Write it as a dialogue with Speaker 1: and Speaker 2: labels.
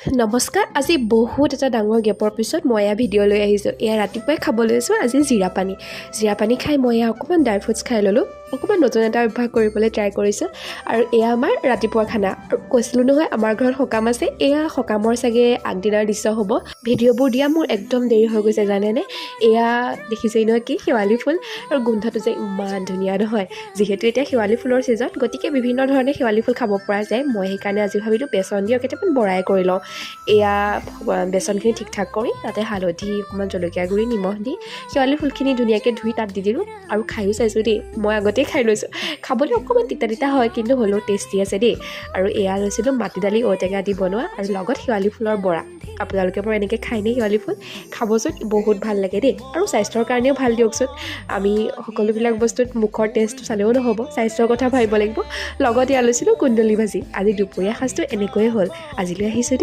Speaker 1: নমস্কাৰ। আজি বহুত এটা ডাঙৰ গেপৰ পিছত মই এয়া ভিডিঅ' লৈ আহিছোঁ। এয়া ৰাতিপুৱাই খাব লৈছোঁ আজি জিৰা পানী খাই মই এয়া অকণমান ড্ৰাই ফ্ৰুটছ খাই ল'লোঁ। অকণমান নতুন এটা অভ্যাস কৰিবলৈ ট্ৰাই কৰিছোঁ। আৰু এয়া আমাৰ ৰাতিপুৱা খানা। আৰু কৈছিলোঁ নহয় আমাৰ ঘৰত সকাম আছে। এয়া সকামৰ চাগে আগদিনাৰ দৃশ্য হ'ব। ভিডিঅ'বোৰ দিয়া মোৰ একদম দেৰি হৈ গৈছে জানেনে। এয়া দেখিছেই নহয় কি শেৱালি ফুল আৰু গোন্ধটো যে ইমান ধুনীয়া নহয়। যিহেতু এতিয়া শেৱালি ফুলৰ ছিজন, গতিকে বিভিন্ন ধৰণে শেৱালি ফুল খাব পৰা যায়। মই সেইকাৰণে আজি ভাবিলোঁ বেচন দিও কেইটামান বৰাই কৰি লওঁ। এয়া বেচনখিনি ঠিক ঠাক কৰি তাতে হালধি অকণমান জলকীয়া গুড়ি নিমখ দি শেৱালি ফুলখিনি ধুনীয়াকৈ ধুই তাত দি দিলোঁ। আৰু খায়ো চাইছোঁ দেই, মই আগতেই খাই লৈছোঁ। খাবলৈ অকণমান তিতা হয় কিন্তু হ'লেও টেষ্টি আছে দেই। আৰু এয়া লৈছিলোঁ মাটি দালি ঔটেঙা দি বনোৱা আৰু লগত শেৱালি ফুলৰ বৰা। আপোনালোকে বাৰু এনেকৈ খায়নে শেৱালি ফুল? খাবচোন, বহুত ভাল লাগে দেই। আৰু স্বাস্থ্যৰ কাৰণেও ভাল দিয়কচোন। আমি সকলোবিলাক বস্তুত মুখৰ টেষ্টটো চালেও নহ'ব, স্বাস্থ্যৰ কথা ভাবিব লাগিব। লগত এয়া লৈছিলোঁ কুন্দুলি ভাজি। আজি দুপৰীয়া সাঁজটো এনেকৈয়ে হ'ল। আজিলৈ আহিছোঁ।